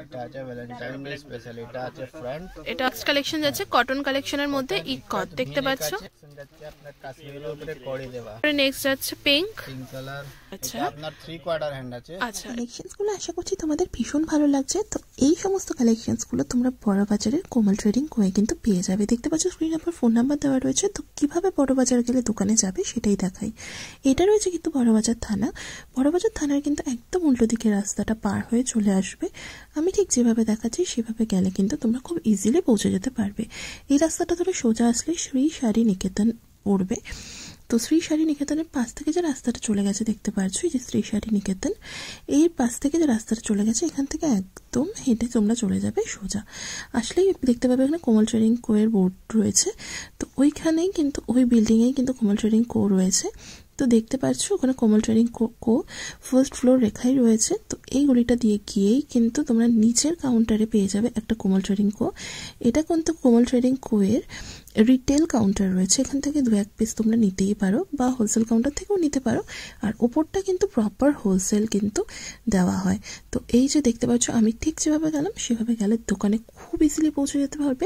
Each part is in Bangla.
এটা আছে ভ্যালেন্টাইন ডে স্পেশাল, এটা আছে ফ্রন্ট। এটা কালেকশন যাচ্ছে কটন কালেকশনের মধ্যে ইকট দেখতে পাচ্ছ, যাচ্ছে আপনার কাশ্মীরের উপরে কড়ি দেওয়া। নেক্সট যাচ্ছে পিঙ্ক কালার, আচ্ছা এটা আপনার 3/4 হ্যান্ড আছে। আচ্ছা, কালেকশনস গুলো আশা করছি তোমাদের ভীষণ ভালো লাগছে। তো এই সমস্ত কালেকশনস গুলো তোমরা বড়বাজারের কোমল ট্রেডিং কোয়ে কিন্তু পেয়ে যাবে। দেখতে পাচ্ছ স্ক্রিনে উপর ফোন নাম্বার দেওয়া রয়েছে। তো কিভাবে বড়বাজার গেলে দোকানে যাবে সেটাই দেখাই। এটা রয়েছে কিন্তু বড়বাজার থানা। বড়বাজার থানার কিন্তু একদম উল্টো দিকে রাস্তাটা পার হয়ে চলে আসবে। আমি ঠিক যেভাবে দেখাচ্ছি সেভাবে গেলে কিন্তু তোমরা খুব ইজিলি পৌঁছে যেতে পারবে। এই রাস্তাটা ধরে সোজা আসলে শ্রী শাড়ি নিকেতন পড়বে। তো শ্রী শাড়ি নিকেতনের পাশ থেকে যে রাস্তাটা চলে গেছে দেখতে পাচ্ছ, এই যে শ্রী শাড়ি নিকেতন, এর পাশ থেকে যে রাস্তাটা চলে গেছে এখান থেকে একদম হেঁটে তোমরা চলে যাবে সোজা। আসলেই দেখতে পাবে এখানে কোমল ট্রেডিং কোয়ের বোর্ড রয়েছে। তো ওইখানেই কিন্তু ওই বিল্ডিংয়েই কিন্তু কোমল ট্রেডিং কো রয়েছে। তো দেখতে পাচ্ছ ওখানে কোমল ট্রেডিং কো ফার্স্ট ফ্লোর রেখাই রয়েছে। তো এই গলিটা দিয়ে গিয়েই কিন্তু তোমরা নিচের কাউন্টারে পেয়ে যাবে একটা কোমল ট্রেডিং কো। এটা কিন্তু কোমল ট্রেডিং কোয়ের রিটেল কাউন্টার রয়েছে, এখান থেকে 2-1 পিস তোমরা নিতেই পারো বা হোলসেল কাউন্টার থেকেও নিতে পারো। আর ওপরটা কিন্তু প্রপার হোলসেল কিন্তু দেওয়া হয়। তো এই যে দেখতে পাচ্ছ আমি ঠিক যেভাবে গেলাম সেভাবে গেলে দোকানে খুব ইজিলি পৌঁছে যেতে পারবে।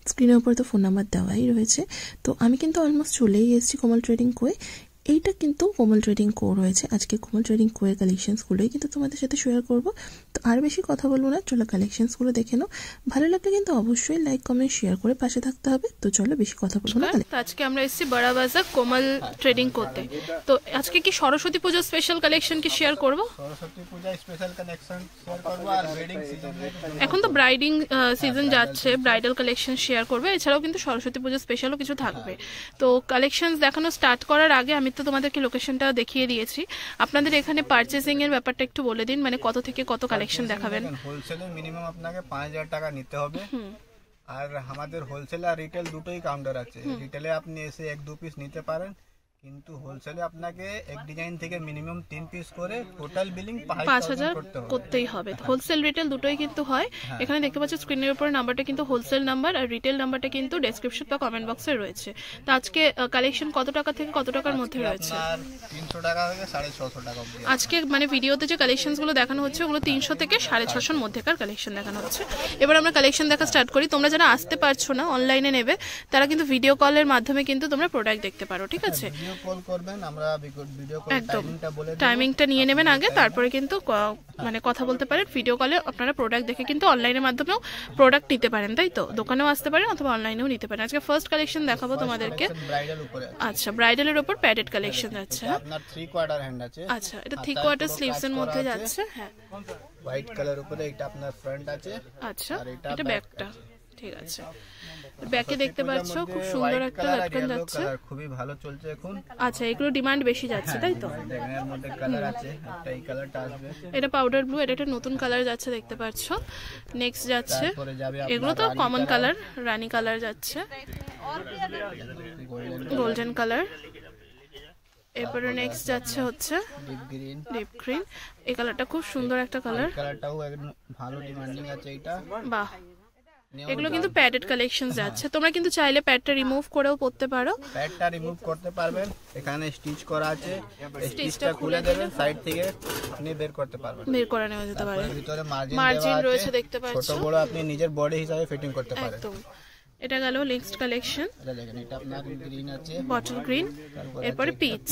স্ক্রিনের উপর তো ফোন নাম্বার দেওয়াই রয়েছে। তো আমি কিন্তু অলমোস্ট চলেই এসেছি কোমল ট্রেডিং কোয়ে। এইটা কিন্তু কোমল ট্রেডিং কো রয়েছে। আজকে কোমল ট্রেডিং কোয়ের কালেকশনসগুলোই কিন্তু তোমাদের সাথে শেয়ার করব। তো আর বেশি কথা বলবো না, চলো কালেকশনসগুলো দেখে নাও। ভালো লাগলে কিন্তু অবশ্যই লাইক কমেন্ট শেয়ার করে পাশে থাকতে হবে। তো চলো বেশি কথা বলবো না। তো আজকে আমরা এসেছি বড়বাজার কোমল ট্রেডিং করতে। তো আজকে কি সরস্বতী পুজোর স্পেশাল কালেকশন কি শেয়ার করব? সরস্বতী পূজা স্পেশাল কালেকশন শেয়ার করব। আর ওয়েডিং সিজন, এখন তো ব্রাইডিং সিজন যাচ্ছে, ব্রাইডাল কালেকশন শেয়ার করবে। এছাড়াও কিন্তু সরস্বতী পুজো স্পেশালও কিছু থাকবে। তো কালেকশন দেখানো স্টার্ট করার আগে আমি তো তোমাদেরকে লোকেশনটা দেখিয়ে দিয়েছি। আপনাদের এখানে পারচেজিং এর ব্যাপারটা একটু বলে দিন, মানে কত থেকে কত কালেকশন দেখাবেন? হোলসেলে মিনিমাম আপনাকে 5000 টাকা নিতে হবে। আর আমাদের হোলসেল আর রিটেল দুটোই কাউন্টার আছে। রিটেলে আপনি এসে 1-2 পিস নিতে পারেন, কিন্তু হোলসেলে আপনাকে এক ডিজাইন থেকে মিনিমাম 3 পিস করে টোটাল বিলিং 5000 করতেই হবে। হোলসেল রিটেল দুটোই কিন্তু হয়। এখানে দেখতে পাচ্ছ স্ক্রিনের উপর নাম্বারটা কিন্তু হোলসেল নাম্বার, আর রিটেল নাম্বারটা কিন্তু ডেসক্রিপশন বা কমেন্ট বক্সে রয়েছে। তো আজকে কালেকশন কত টাকা থেকে কত টাকার মধ্যে রয়েছে? 300 টাকা থেকে 650 টাকা অবধি। আজকে মানে ভিডিওতে যে কালেকশনস গুলো দেখানো হচ্ছে ওগুলো 300 থেকে 650 এর মধ্যেকার কালেকশন দেখানো হচ্ছে। এবার আমরা কালেকশন দেখা স্টার্ট করি। তোমরা যারা আসতে পারছো না, অনলাইনে নেবে, তারা কিন্তু ভিডিও কলের মাধ্যমে কিন্তু তোমরা প্রোডাক্ট দেখতে পারো, ঠিক আছে? কল করবেন, আমরা ভিডিও কল টাইমিংটা বলে দেব। টাইমিংটা নিয়ে নেবেন আগে, তারপরে কিন্তু মানে কথা বলতে পারেন। ভিডিও কলে আপনারা প্রোডাক্ট দেখে কিন্তু অনলাইনের মাধ্যমেও প্রোডাক্ট নিতে পারেন, তাই তো? দোকানেও আসতে পারেন অথবা অনলাইনেও নিতে পারেন। আজকে ফার্স্ট কালেকশন দেখাবো তোমাদেরকে। ব্রাইডাল উপরে। আচ্ছা, ব্রাইডালের উপর প্যাডেড কালেকশন যাচ্ছে। আপনার 3/4 হ্যান্ড আছে। আচ্ছা, এটা 3/4 স্লিভস এর মধ্যে যাচ্ছে। হ্যাঁ, হোয়াইট কালার উপরে। এটা আপনার ফ্রন্ট আছে। আচ্ছা, এটা ব্যাকটা। ঠিক আছে, ব্যাকে দেখতে পাচ্ছ খুব সুন্দর একটা লাটকন যাচ্ছে, খুবই ভালো চলছে এখন। আচ্ছা, এগুলো ডিমান্ড বেশি যাচ্ছে, তাই তো? দেখেন এর মধ্যে কালার আছে, একটা এই কালারটা আসবে। এটা পাউডার ব্লু, এটা একটা নতুন কালার যাচ্ছে দেখতে পাচ্ছ। নেক্সট যাচ্ছে, এগুলো তো কমন কালার, রানী কালার যাচ্ছে, গোল্ডেন কালার। এরপরে নেক্সট যাচ্ছে হচ্ছে ডিপ গ্রিন। এই কালারটা খুব সুন্দর একটা কালার, কালারটাও একদম ভালো ডিমান্ডিং আছে এটা। বাহ, এগুলো কিন্তু প্যাডেড কালেকশন যাচ্ছে। তোমরা কিন্তু চাইলে প্যাডটা রিমুভ করেও পড়তে পারো। প্যাডটা রিমুভ করতে পারবেন, এখানে স্টিচ করা আছে। স্টিচটা খুলে দেবেন, সাইড থেকে আপনি বের করতে পারবেন, বের করে নেওয়া যেতে পারে। ভিতরে মার্জিন রয়েছে দেখতে পাচ্ছ, ছোট বড় আপনি নিজের বডি হিসাবে ফিটিং করতে পারেন। একদম। এটা গেল নেক্সট কালেকশন। এটা দেখেন, এটা আপনার গ্রিন আছে, বটল গ্রিন, এরপরে পিচ।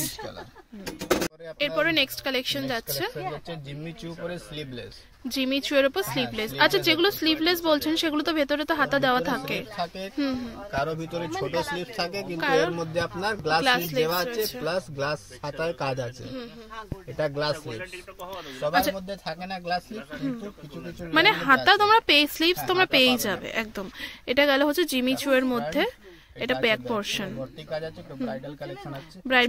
এরপরে নেক্সট কালেকশন যাচ্ছে জিম্মি চু পরে স্লিভলেস। জিমি চু এর উপর স্লিভলেস। আচ্ছা, যেগুলো স্লিভলেস বলছেন সেগুলো তো ভেতরে তো হাতা দেওয়া থাকে। কারো ভিতরে ছোট স্লিভ থাকে, কিন্তু এর মধ্যে আপনার গ্লাস স্লিভ দেওয়া আছে, প্লাস গ্লাস হাতার কাজ আছে। এটা গ্লাস স্লিভ, সবার মধ্যে থাকে না গ্লাস স্লিভ, কিন্তু কিছু কিছু মানে হাতা তোমরা স্লিভস তোমরা পেয়েই যাবে একদম। এটা গেল হচ্ছে জিমি চু এর মধ্যে, এটা ব্যাক পোরশন,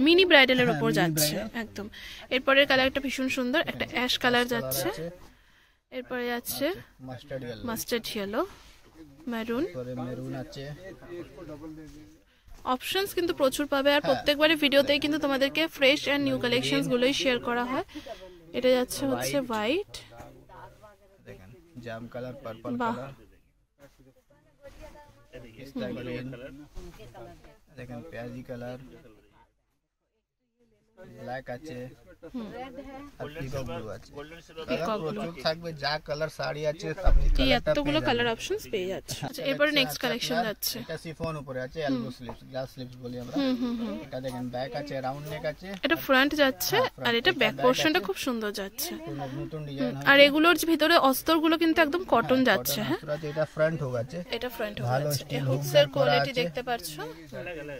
মিনি ব্রাইডালের উপর যাচ্ছে একদম। এরপরের কালারটা ভীষণ সুন্দর, একটা অ্যাশ কালার যাচ্ছে। এরপরে যাচ্ছে মাস্টার্ড ইয়েলো, মেরুন আছে। অপশনস কিন্তু প্রচুর পাবে। আর প্রত্যেকবারই ভিডিওতেই কিন্তু তোমাদেরকে ফ্রেশ এন্ড নিউ কালেকশনস গুলোই শেয়ার করা হয়। এটা যাচ্ছে হচ্ছে হোয়াইট, দেখেন জাম কালার, পার্পল কালার, দেখেন পেঁয়াজি কালার, ব্ল্যাক আছে আর পিকক ব্লু আছে। কালার প্রচুর থাকবে, যা কালার শাড়ি আছে আপনি এই কালারটা এতগুলো পেয়ে কালার যাবেন। অপশনস পেয়ে যাচ্ছে। আচ্ছা এবারে নেক্সট আছে কালেকশন আপনার, যাচ্ছে। এটা শিফন উপরে আছে, এলবো স্লিভস, গ্লাস স্লিভস বলি আমরা। এটা দেখেন ব্যাক আছে, রাউন্ড নেক আছে, এটা ফ্রন্ট যাচ্ছে আর এটা ব্যাক পোর্শনটা খুব সুন্দর যাচ্ছে। নতুন ডিজাইন আর এগুলোর যে ভিতরে অস্তরগুলো কিন্তু একদম কটন যাচ্ছে। হ্যাঁ এটা ফ্রন্ট হোক আছে, এটা ফ্রন্ট ভালো হচ্ছে, steel হুকস hook এর করা কোয়ালিটি আছে। দেখতে পাচ্ছো।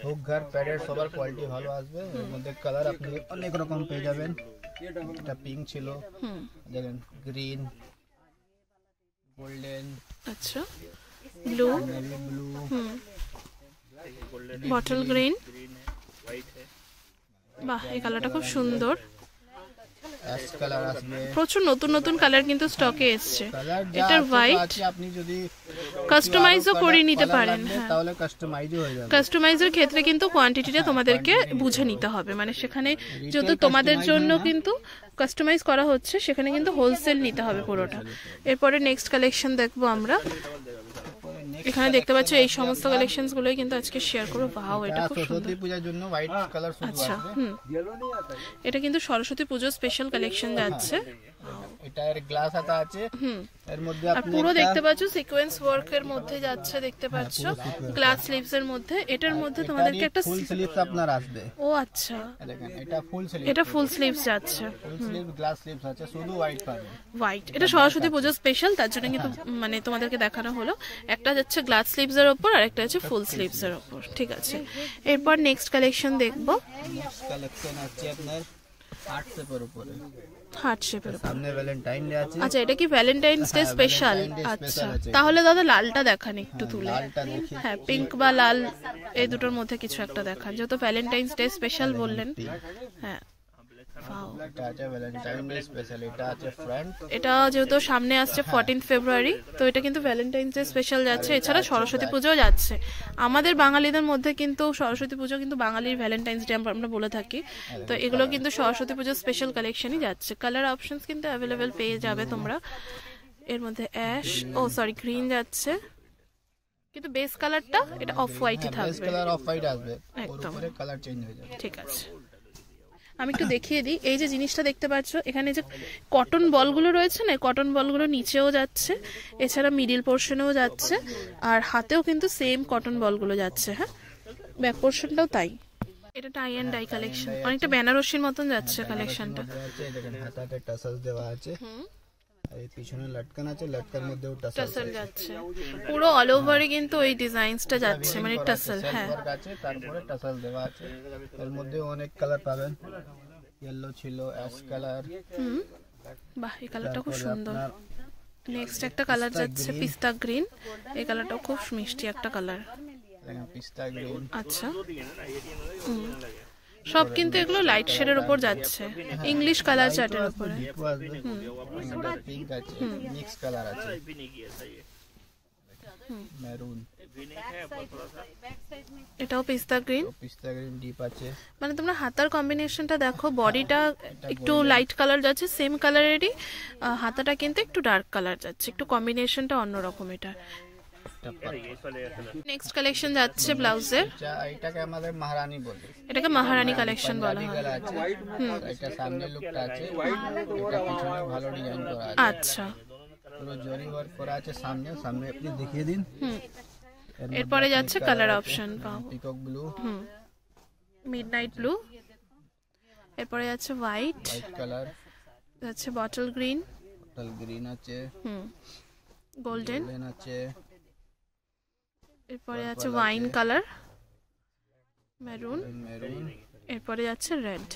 হুক ঘর প্যাডের সবার কোয়ালিটি ভালো আসবে। এর মধ্যে কালার আপনি অনেক রকম পেয়ে যাবেন। এটা পিঙ্ক ছিল, দেখেন গ্রিন, গোল্ডেন, আচ্ছা blue, navy blue, bottle green. বাহ এই কালারটা খুব সুন্দর। অ্যাশ কালার আসবে। প্রচুর নতুন নতুন কালার কিন্তু স্টকে এসছে। কালার যা এটার আছে হোয়াইট আছে, আপনি যদি কাস্টমাইজও আরো করে colour নিতে পারেন। লাগবে, হ্যাঁ তাহলে কাস্টমাইজও হয়ে যাবে। কাস্টমাইজের ক্ষেত্রে কিন্তু কোয়ান্টিটিটা তোমাদেরকে বুঝে নিতে হবে, মানে সেখানে যেহেতু তোমাদের জন্য কিন্তু কাস্টমাইজ করা হচ্ছে, সেখানে কিন্তু হোলসেল নিতে হবে পুরোটা। এরপরে নেক্সট কালেকশন দেখবো আমরা। এখানে দেখতে পাচ্ছ এই সমস্ত কালেকশনস গুলোই কিন্তু আজকে শেয়ার করবো। ওয়াও এটা খুব সুন্দর। সরস্বতী পূজার জন্য হোয়াইট কালার শুধু আচ্ছা আসবে। এটা কিন্তু সরস্বতী পুজোর স্পেশাল কালেকশন যাচ্ছে। এটা এর গ্লাস হাতা আছে, এর মধ্যে আর আপনি পুরো একটা- দেখতে পাচ্ছ সিকোয়েন্স ওয়ার্ক এর মধ্যে যাচ্ছে, দেখতে পাচ্ছ গ্লাস স্লিভস এর মধ্যে। এটার মধ্যে তোমাদেরকে একটা ফুল স্লিভস আপনার আসবে। ও আচ্ছা দেখেন এটা ফুল স্লিভ, এটা ফুল স্লিভস যাচ্ছে, ফুল স্লিভ গ্লাস স্লিভস আছে, শুধু হোয়াইট পাবেন। হোয়াইট। এটা সরস্বতী পুজো স্পেশাল, তার জন্য কিন্তু মানে তোমাদেরকে দেখানো হলো। একটা যাচ্ছে গ্লাস স্লিভস এর উপর আর একটা হচ্ছে ফুল স্লিভস এর উপর। ঠিক আছে, এরপর নেক্সট কালেকশন দেখবো। নেক্সট কালেকশন আছে আপনার হার্ট শেপের উপরে, হার্ট শেপের উপর। সামনে ভ্যালেন্টাইন ডে আছে। আচ্ছা এটা কি ভ্যালেন্টাইন্স ডে হ্যাঁ, স্পেশাল? Valentine Day আচ্ছা special আছে। তাহলে দাদা লালটা দেখান একটু তুলে। লালটা দেখি, হ্যাঁ পিঙ্ক বা লাল এই দুটোর মধ্যে কিছু একটা দেখান, যেহেতু ভ্যালেন্টাইন্স ডে স্পেশাল বললেন। হ্যাঁ Wow. এটা আছে ভ্যালেন্টাইন ডে স্পেশাল, এটা আছে ফ্রন্ট। এটা যেহেতু সামনে আসছে 14 ফেব্রুয়ারি, তো এটা কিন্তু ভ্যালেন্টাইন্স ডে স্পেশাল যাচ্ছে। এছাড়া সরস্বতী পুজোও যাচ্ছে। আমাদের বাঙালিদের মধ্যে কিন্তু সরস্বতী পুজো কিন্তু বাঙালির ভ্যালেন্টাইন্স ডে আমরা বলে থাকি। তো এগুলো কিন্তু সরস্বতী পুজোর স্পেশাল কালেকশনই যাচ্ছে। কালার অপশনস কিন্তু অ্যাভেলেবেল পেয়ে যাবে তোমরা। এর মধ্যে অ্যাশ গ্রিন যাচ্ছে, কিন্তু বেস কালারটা এটা অফ হোয়াইটই বেস থাকবে। কালার অফ হোয়াইট আসবে, ওর একদম। উপরে কালার চেঞ্জ হয়ে যাবে। ঠিক আছে, আমি একটু দেখিয়ে দিই। এই যে জিনিসটা দেখতে পাচ্ছ, এখানে যে কটন বলগুলো রয়েছে না, কটন বলগুলো নিচেও যাচ্ছে, এছাড়া মিডিল পোর্শনেও যাচ্ছে, আর হাতেও কিন্তু সেম কটন বলগুলো যাচ্ছে। হ্যাঁ ব্যাক পোর্শনটাও তাই। এটা টাই অ্যান্ড ডাই কালেকশন, অনেকটা বেনারসির মতন যাচ্ছে কালেকশনটা। আছে দেখেন হাতাতে টাসেলস দেওয়া আছে, আর এই পিছনে লটকান আছে, লটকার মধ্যেও টাসেলস টাসেল যাচ্ছে, পুরো অল ওভারে কিন্তু এই ডিজাইনসটা যাচ্ছে, মানে টাসেল। হ্যাঁ আছে, তারপরে টাসেল দেওয়া আছে। এর মধ্যে অনেক কালার পাবেন, ইয়েলো ছিল, অ্যাশ কালার। বাহ এই কালারটা খুব সুন্দর। নেক্সট একটা কালার যাচ্ছে পিস্তা গ্রিন, এই কালারটাও খুব মিষ্টি একটা কালার। পিস্তা গ্রিন। আচ্ছা সব কিন্তু এগুলো লাইট শেডের উপর যাচ্ছে, ইংলিশ কালার চার্টের উপরে। পিঙ্ক আছে, মিক্স কালার আছে, মেরুন, এটাও পিস্তা গ্রিন। পিস্তা গ্রিন ডিপ আছে। মানে তোমরা হাতার কম্বিনেশনটা দেখো, বডিটা একটু লাইট কালার যাচ্ছে সেম কালারেরই, হাতাটা কিন্তু একটু ডার্ক কালার যাচ্ছে, একটু কম্বিনেশনটা অন্যরকম এটা। নেক্সট কালেকশন যাচ্ছে ব্লাউজের, এটাকে আমাদের মহারানী বলে, এটাকে মহারানী কালেকশন বলা হয়। গলা আছে, এটা সামনে লুকটা আছে, এটা পিছনে ভালো ডিজাইন করা আছে। আচ্ছা পুরো জরি ওয়ার্ক করা আছে, সামনে সামনে আপনি দেখিয়ে দিন। এরপরে যাচ্ছে colour option, peacock blue, midnight blue, এরপরে যাচ্ছে হোয়াইট, হোয়াইট কালার, যাচ্ছে বটল গ্রিন, বটল গ্রিন আছে, গোল্ডেন, গোল্ডেন আছে, এরপরে যাচ্ছে ওয়াইন কালার, মেরুন, মেরুন, এরপরে যাচ্ছে রেড।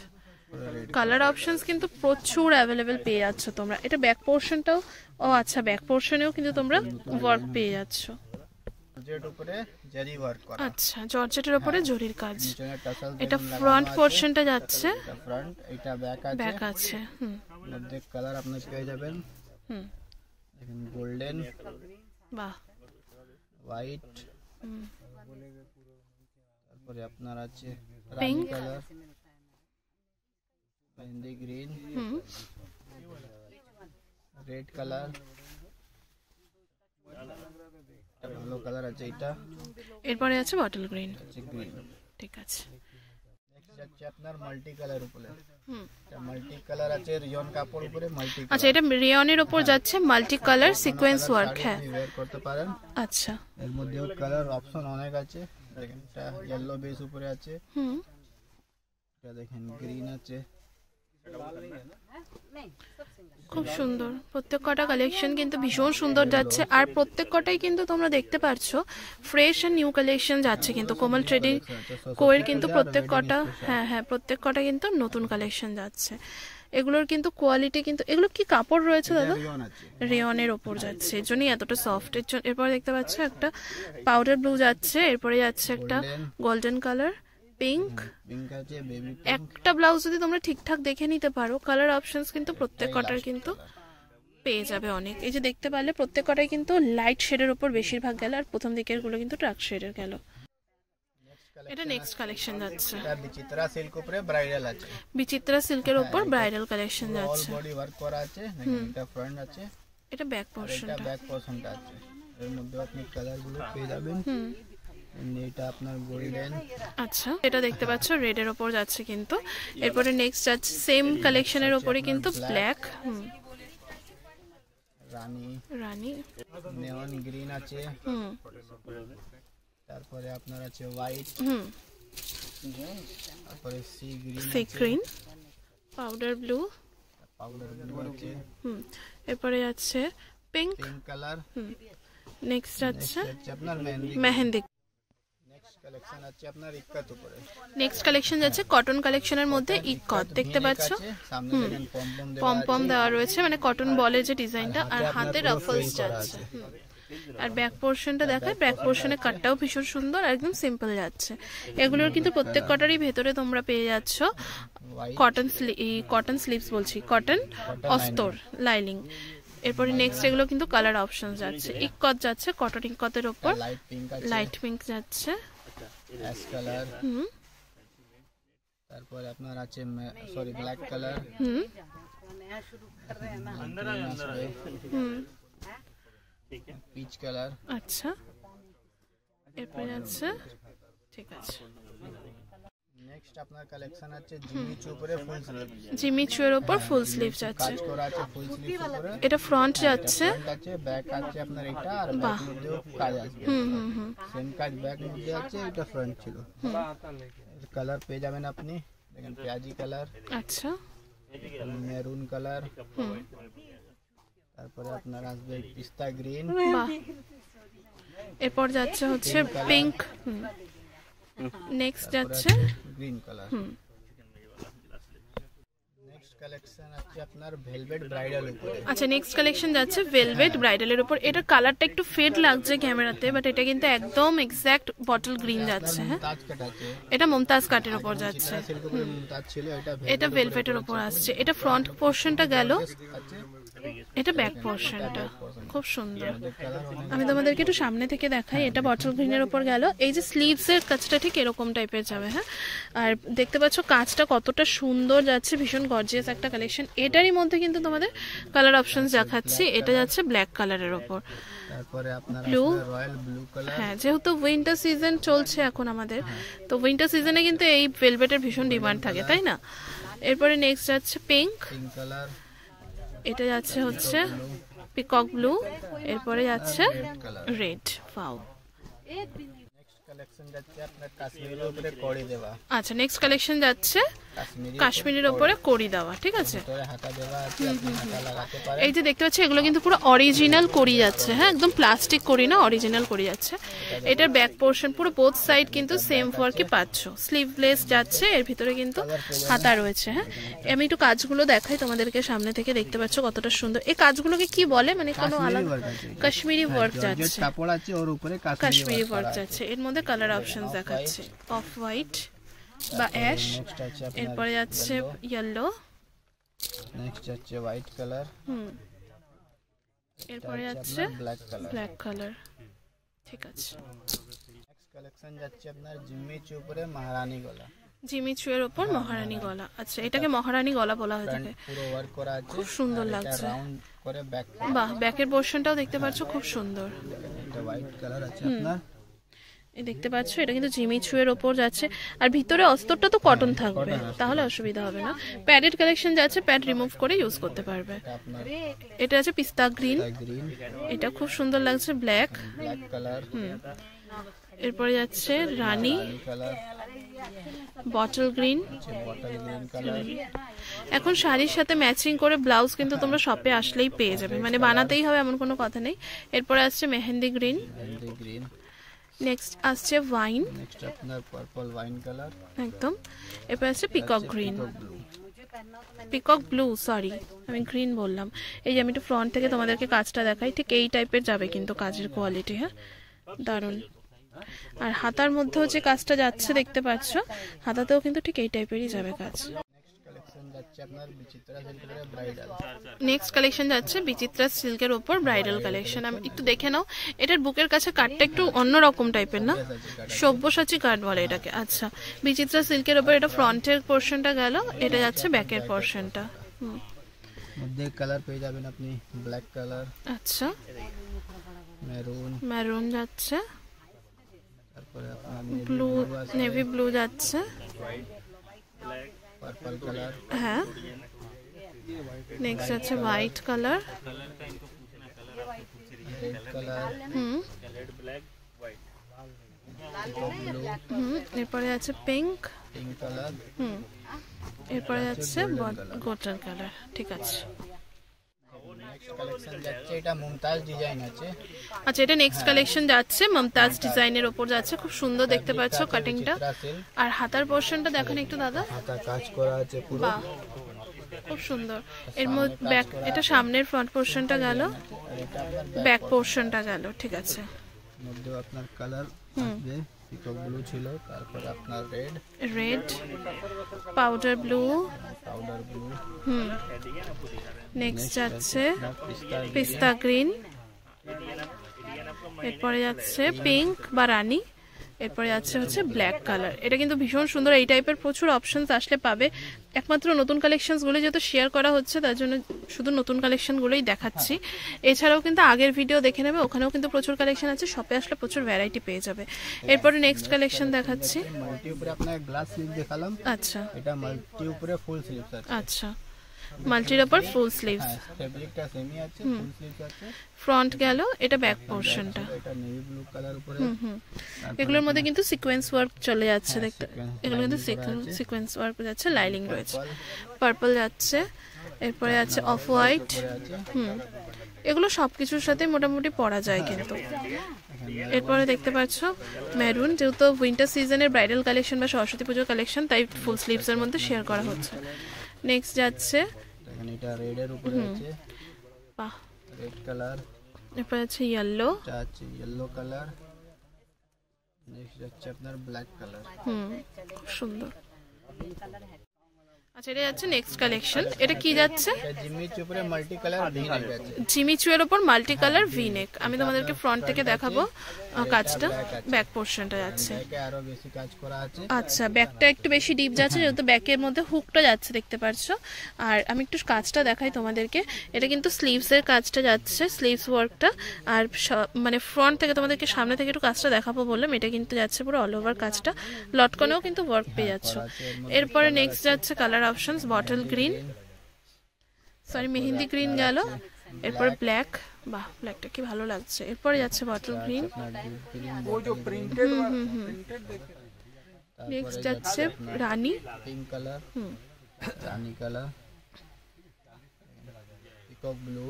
পুরো রেড। কালার অপশনস কিন্তু প্রচুর অ্যাভেলেবেল পেয়ে যাচ্ছ তোমরা। এটা ব্যাক পোর্শনটাও, ও আচ্ছা ব্যাক পোর্শনেও কিন্তু তোমরা ওয়ার্ক পেয়ে যাচ্ছ। জর্জেট উপরে জরি ওয়ার্ক করা, আচ্ছা জর্জেটের উপরে জরির কাজ। নিচে টাসেল এটা ফ্রন্ট পোর্শনটা যাচ্ছে, এটা ফ্রন্ট, এটা ব্যাক আছে। ব্যাক আছে। মধ্যে কালার আপনি পেয়ে যাবেন, দেখেন গোল্ডেন, বাহ হোয়াইট, তারপরে আপনার আছে Pink, রানী colour, mehendi green, red colour, ভালো কালার আছে এটা, এরপরে আছে বটল গ্রিন। আছে গ্রিন। ঠিক আছে, নেক্সট হচ্ছে আপনার মাল্টি কালার উপরে, হুম, এটা মাল্টি কালার আছে রিয়ন কাপড় উপরে মাল্টি আচ্ছা এটা রিয়নের উপর যাচ্ছে, মাল্টি কালার সিকোয়েন্স ওয়ার্ক। হ্যাঁ ওয়্যার করতে পারেন। আচ্ছা, এর মধ্যেও কালার অপশন অনেক আছে, দেখেন এটা ইয়েলো বেস উপরে আছে, হুম, এটা দেখেন গ্রিন আছে। খুব সুন্দর। প্রত্যেক কটা কালেকশন কিন্তু ভীষণ সুন্দর যাচ্ছে, আর প্রত্যেক কটাই কিন্তু তোমরা দেখতে পাচ্ছো ফ্রেশ এন্ড নিউ কালেকশন যাচ্ছে কিন্তু কোমল ট্রেডিং কোয়ের কিন্তু প্রত্যেক কটা, হ্যাঁ হ্যাঁ প্রত্যেক কটা কিন্তু নতুন কালেকশন যাচ্ছে। এগুলোর কিন্তু কোয়ালিটি কিন্তু, এগুলো কি কাপড় রয়েছে দাদা? রিয়ন আছে, রেয়নের ওপর যাচ্ছে, এর জন্যই এতটা সফট। এরপর দেখতে পাচ্ছ একটা পাউডার ব্লু যাচ্ছে, এরপরে যাচ্ছে একটা গোল্ডেন কালার, পিঙ্ক, পিঙ্ক আছে, বেবি একটা ব্লাউজ যদি তোমরা ঠিকঠাক দেখে নিতে পারো কালার অপশনস কিন্তু প্রত্যেক কটার কিন্তু পেয়ে যাবে অনেক। এই যে দেখতে পারলে প্রত্যেক কটাই কিন্তু লাইট শেডের উপর বেশিরভাগ গেল, আর প্রথম দিকের গুলো কিন্তু ডার্ক শেডের গেল। এটা নেক্সট কালেকশন যাচ্ছে, এটা বিচিত্রা সিল্ক উপরে ব্রাইডাল আছে, বিচিত্রা সিল্কের উপর ব্রাইডাল কালেকশন অল যাচ্ছে। বডি ওয়ার্ক করা আছে, দেখেন এটা ফ্রন্ট আছে, এটা ব্যাক এটা পোর্শনটা, ব্যাক পোর্শনটা আছে। এর মধ্যে আপনি কালার গুলো পেয়ে যাবেন। এটা আপনার গোল্ডেন, আচ্ছা এটা দেখতে পাচ্ছ রেড এর ওপর যাচ্ছে কিন্তু। এরপরে নেক্সট যাচ্ছে সেম কালেকশনের ওপরে কিন্তু ব্ল্যাক, রানী, রানী, নেওয়ান গ্রিন আছে, হুম তারপরে আপনার আছে হোয়াইট, হুম, তারপরে sea green, sea green, powder blue, powder blue আছে, হুম, এরপরে যাচ্ছে পিঙ্ক, পিঙ্ক কালার। নেক্সট যাচ্ছে হচ্ছে আপনার মেহেন্দি। মেহেন্দি। নেক্সট কালেকশন আছে আপনার ইক্কাত উপরে, নেক্সট কালেকশন যাচ্ছে কটন কালেকশনের মধ্যে ইকত, দেখতে পাচ্ছ সামনে দেখেন পম পম পম দেওয়া রয়েছে, মানে কটন বলের যে ডিজাইনটা, আর হাতে রাফলস যাচ্ছে। আর ব্যাক পোর্শনটা দেখায়, ব্যাক পোর্শনের কাটটাও ভীষণ সুন্দর, একদম সিম্পল যাচ্ছে। এগুলোর কিন্তু প্রত্যেক কটারই ভেতরে তোমরা পেয়ে যাচ্ছ কটন স্লিভস বলছি, কটন অস্তর লাইনিং। এরপরে নেক্সট এগুলো কিন্তু কালার অপশন যাচ্ছে, ইকত যাচ্ছে কটন ইকতের উপর, লাইট পিঙ্ক আছে, লাইট পিঙ্ক যাচ্ছে, অ্যাশ কালার, হুম তারপরে আপনার আছে সরি ব্ল্যাক কালার, হুম হুম, পিচ কালার। আচ্ছা এরপরে যাচ্ছে, ঠিক আছে। নেক্সট আপনার কালেকশন আছে জিমিচু উপরে ফুল স্লিভ, জিমিচুয়ের উপর ফুল স্লিভ যাচ্ছে, কাজ করা আছে ফুল স্লিভ উপরে, এটা ফ্রন্ট যাচ্ছে, ফ্রন্ট আছে, ব্যাক আছে আপনার এটা, আর ব্যাক মধ্যেও কাজ আছে, হুম হুম হুম, সেম কাজ ব্যাক মধ্যে আছে, এটা ফ্রন্ট ছিল। কালার পেয়ে যাবেন আপনি, দেখেন পেঁয়াজি কালার, আচ্ছা মেরুন কালার, হুম, তারপরে আপনার আসবে পিস্তা গ্রিন, বাহ। এরপর যাচ্ছে হচ্ছে পিঙ্ক, নেক্সট যাচ্ছে গ্রিন কালার। হুম, নেক্সট কালেকশন আছে আপনার ভেলভেট ব্রাইডাল উপরে, আচ্ছা নেক্সট কালেকশন যাচ্ছে ভেলভেট ব্রাইডালের উপর। এটা কালারটা একটু ফেড লাগছে ক্যামেরাতে, বাট এটা কিন্তু একদম এক্স্যাক্ট বটল গ্রিন যাচ্ছে। হ্যাঁ তাজ কাট আছে, এটা মমতাজ কাটের উপর যাচ্ছে, সিল্ক উপরে তাজ ছিল, এটা ভেলভেটের উপর আসছে। এটা ফ্রন্ট পোর্শনটা গেল, আছে, এটা ব্যাক পোর্শনটা খুব সুন্দর। কালার আমি তোমাদেরকে একটু সামনে থেকে দেখাই, এটা বটল গ্রিনের উপর গেল। এই যে স্লিভস এর কাজটা ঠিক এরকম টাইপের যাবে, হ্যাঁ। আর দেখতে পাচ্ছ কাজটা কতটা সুন্দর যাচ্ছে, ভীষণ গর্জিয়াস একটা কালেকশন। এটারই মধ্যে কিন্তু তোমাদের কালার অপশনস দেখাচ্ছি, এটা যাচ্ছে ব্ল্যাক কালারের উপর, তারপরে আপনার ব্লু, রয়্যাল ব্লু কালার, হ্যাঁ যেহেতু উইন্টার সিজন চলছে এখন আমাদের, তো উইন্টার সিজনে কিন্তু এই ভেলভেটের ভীষণ ডিমান্ড থাকে, তাই না। এরপরে নেক্সট যাচ্ছে পিঙ্ক, পিঙ্ক কালার, এটা যাচ্ছে হচ্ছে পিকক ব্লু, এরপরে যাচ্ছে colour. Red. Wow. Next collection যাচ্ছে আপনার কাশ্মীরের উপরে কড়ি দেওয়া, আচ্ছা নেক্সট কালেকশন যাচ্ছে কাশ্মীরি কাশ্মীরের উপরে কড়ি দেওয়া, ঠিক আছে। ভিতরে হাতা দেওয়া আছে, আপনি হাতা লাগাতে পারেন। এই যে দেখতে পাচ্ছি এগুলো কিন্তু পুরো অরিজিনাল কড়ি যাচ্ছে, হ্যাঁ একদম প্লাস্টিক কড়ি না, অরিজিনাল কড়ি যাচ্ছে। এটার ব্যাক পোর্শন পুরো বোথ সাইড কিন্তু সেম ওয়ার্কে পাচ্ছ, স্লিভলেস যাচ্ছে, এর ভিতরে কিন্তু হাতা রয়েছে। হ্যাঁ আমি একটু কাজগুলো দেখাই তোমাদেরকে সামনে থেকে, দেখতে পাচ্ছ কতটা সুন্দর। এই কাজগুলোকে কি বলে, মানে কোনো আলাদা work আছে। কাশ্মীরি ওয়ার্ক যাচ্ছে, কাপড় আছে ওর উপরে কাশ্মীরি ওয়ার্ক যাচ্ছে। এর মধ্যে কালার অপশন দেখাচ্ছে অফ হোয়াইট বা অ্যাশ, নেক্সট আছে আপনার এরপরে যাচ্ছে ইয়েলো, নেক্সট যাচ্ছে হোয়াইট কালার, এরপরে যাচ্ছে ব্ল্যাক কালার। ব্ল্যাক কালার, ঠিক আছে। নেক্সট কালেকশন যাচ্ছে আপনার জিম্মিচু উপরে মহারানী গলা, জিমিচুয়ের ওপর মহারানী গলা। আচ্ছা এটাকে মহারানী গলা বলা হয়ে থাকে, পুরো ওয়ার্ক করা আছে, খুব সুন্দর লাগছে। রাউন্ড করে ব্যাক, বাহ ব্যাকের পোর্শনটাও দেখতে পাচ্ছ খুব সুন্দর। এটা হোয়াইট কালার আছে আপনার, এই দেখতে পাচ্ছ এটা কিন্তু জিমিচুয়ের ওপর যাচ্ছে, আর ভিতরে অস্তরটা তো কটন থাকবে, তাহলে অসুবিধা হবে না। প্যাডেড কালেকশন যাচ্ছে, প্যাড রিমুভ করে ইউজ করতে পারবে। এটা আপনার এটা আছে পিস্তা গ্রিন, গ্রিন, এটা খুব সুন্দর লাগছে, ব্ল্যাক। ব্ল্যাক কালার, এরপরে যাচ্ছে রানী, colour, bottle green. Bottle green colour. এখন শাড়ির সাথে ম্যাচিং করে ব্লাউজ কিন্তু তোমরা শপে আসলেই পেয়ে যাবে, মানে বানাতেই হবে এমন কোনো কথা নেই। এরপরে আসছে mehendi green, mehendi green. Next আসছে ওয়াইন, নেক্সট আপনার পার্পল ওয়াইন কালার, একদম। এরপর আসছে peacock green, blue. Peacock blue, sorry আমি গ্রিন বললাম। এই যে আমি একটু ফ্রন্ট থেকে তোমাদেরকে কাজটা দেখাই, ঠিক এই টাইপের যাবে কিন্তু কাজের কোয়ালিটি। হ্যাঁ, দারুণ। আর হাতার মধ্যেও যে কাজটা যাচ্ছে দেখতে পাচ্ছ, হাতাতেও কিন্তু ঠিক এই টাইপেরই যাবে কাজ। নেক্সট কালেকশন যাচ্ছে বিচিত্রা সিল্কের ওপর ব্রাইডাল কালেকশন। আমি একটু দেখে নাও, এটার বুকের কাছে কাটটা একটু অন্যরকম টাইপের না, সব্যসাচী কাট বলে এটাকে। আচ্ছা, বিচিত্রা সিল্কের ওপর এটা ফ্রন্টের পোর্শনটা গেল, এটা যাচ্ছে ব্যাকের পোর্শনটা। মধ্যে কালার পেয়ে যাবেন আপনি ব্ল্যাক কালার, আচ্ছা, মেরুন, মেরুন যাচ্ছে, তারপরে আপনার ব্লু, নেভি ব্লু যাচ্ছে, পার্পল কালার, হ্যাঁ। নেক্সট আছে হোয়াইট কালার, রেড কালার, এরপরে আছে পিঙ্ক, পিঙ্ক কালার, এরপরে যাচ্ছে গোল্ডেন কালার। ঠিক আছে, কালেকশন যাচ্ছে এটা মুমতাজ ডিজাইন আছে। আচ্ছা, এটা নেক্সট কালেকশন যাচ্ছে মমতাজ ডিজাইনের ওপর যাচ্ছে, খুব সুন্দর দেখতে পাচ্ছ কাটিংটা। আর হাতার পোর্শনটা দেখেন একটু দাদা, হাতা কাজ করা আছে পুরো, বাহ খুব সুন্দর। এর মধ্যে ব্যাক, এটা সামনের ফ্রন্ট পোর্শনটা গেল, ব্যাক পোর্শনটা গেল। ঠিক আছে, মধ্যে আপনার কালার আসবে, পিকক ব্লু ছিল, তারপর আপনার red, red, powder blue, powder blue. Next যাচ্ছে পিস্তা গ্রিন, এরপরে যাচ্ছে পিঙ্ক বা রানী, এরপরে যাচ্ছে হচ্ছে ব্ল্যাক কালার। এটা কিন্তু ভীষণ সুন্দর, এই টাইপের প্রচুর অপশনস আসলে পাবে। একমাত্র নতুন কালেকশনসগুলো যেহেতু শেয়ার করা হচ্ছে, তার জন্য শুধু নতুন কালেকশনগুলোই দেখাচ্ছি। এছাড়াও কিন্তু আগের ভিডিও দেখে নেবে, ওখানেও কিন্তু প্রচুর কালেকশন আছে, শপে আসলে প্রচুর ভ্যারাইটি পেয়ে যাবে। এরপরে নেক্সট কালেকশন দেখাচ্ছি। মাল্টি উপরে আপনার গ্লাস স্লিভ দেখালাম, আচ্ছা, এটা মাল্টি উপরে ফুল স্লিভস আছে। আচ্ছা, মাল্টির ওপর ফুল স্লিভস, ফেব্রিকটা সেমই আছে, ফুল স্লিভস আছে। ফ্রন্ট গেল, এটা ব্যাক পোর্শনটা। এটা নেভি ব্লু কালার উপরে, এগুলোর মধ্যে কিন্তু সিকোয়েন্স ওয়ার্ক চলে যাচ্ছে দেখতে, এগুলো কিন্তু সিকোয়েন্স ওয়ার্ক যাচ্ছে, লাইলিং রয়েছে। পার্পল যাচ্ছে, এরপরে আছে অফ হোয়াইট। এগুলো সবকিছুর সাথে মোটামুটি পরা যায় কিন্তু। এরপরে দেখতে পাচ্ছ মেরুন, যেহেতু উইন্টার সিজনের ব্রাইডাল কালেকশন বা সরস্বতী পুজোর কালেকশন, তাই ফুল স্লিভস এর মধ্যে শেয়ার করা হচ্ছে। নেক্সট যাচ্ছে, দেখেন এটা রেড এর উপরে আছে, বাহ, রেড কালার। এরপর আছে ইয়েলো, এটা আছে ইয়েলো কালার। নেক্সট যাচ্ছে আপনার ব্ল্যাক কালার। খুব সুন্দর। আচ্ছা, এটা যাচ্ছে নেক্সট কালেকশন। এটা কি যাচ্ছে? এটা জিমিচু উপরে মাল্টি কালার ভি-নেক আছে, জিমিচুয়ের উপর মাল্টি কালার ভি-নেক। আমি তোমাদেরকে ফ্রন্ট থেকে দেখাবো কাজটা, ব্যাক পোর্শনটা যাচ্ছে। ব্যাকে আরো বেশি কাজ করা আছে। আচ্ছা, ব্যাকটা একটু বেশি ডিপ যাচ্ছে, যেহেতু ব্যাকের মধ্যে হুকটা যাচ্ছে দেখতে পাচ্ছো। আর আমি একটু কাজটা দেখাই তোমাদেরকে, এটা কিন্তু স্লিভস এর কাজটা যাচ্ছে, স্লিভস ওয়ার্কটা। আর মানে ফ্রন্ট থেকে তোমাদেরকে সামনে থেকে একটু কাজটা দেখাবো বললাম, এটা কিন্তু যাচ্ছে পুরো অল ওভার কাজটা, লটকনেও কিন্তু ওয়ার্ক পেয়ে যাচ্ছ। এরপরে নেক্সট যাচ্ছে colour options, bottle green, sorry mehendi green গেল, এরপর ব্ল্যাক, বাহ ব্ল্যাকটা কি ভালো লাগছে। এরপরে যাচ্ছে বটল গ্রিন, নেক্সট যাচ্ছে রানী, পিঙ্ক কালার, রানী কালার, পিকক ব্লু।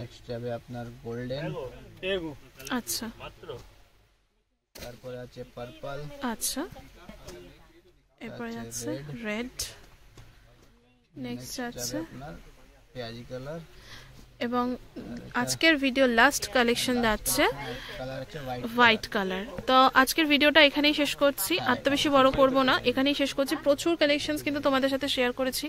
নেক্সট যাবে আপনার গোল্ডেন, আচ্ছা, তারপরে আছে পার্পল, আচ্ছা, এরপরে যাচ্ছে রেড, নেক্সট যাচ্ছে আপনার পেঁয়াজি কালার, এবং আজকের ভিডিও লাস্ট কালেকশন যাচ্ছে কালার আছে হোয়াইট কালার। তো আজকের ভিডিওটা এখানেই শেষ করছি, আর তো বেশি বড় করব না, এখানেই শেষ করছি। প্রচুর কালেকশনস কিন্তু তোমাদের সাথে শেয়ার করেছি,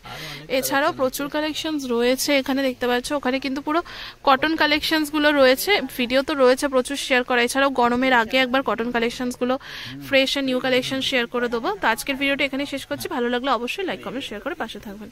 এছাড়াও প্রচুর কালেকশনস রয়েছে এখানে দেখতে পাচ্ছ। ওখানে কিন্তু পুরো কটন কালেকশনস গুলো রয়েছে, ভিডিও তো রয়েছে প্রচুর শেয়ার করা। এছাড়াও গরমের আগে একবার কটন কালেকশনস গুলো fresh and new collection share করে দেবো। তো আজকের ভিডিওটা এখানেই শেষ করছি। ভালো লাগলে অবশ্যই লাইক কমেন্ট শেয়ার করে পাশে থাকবেন।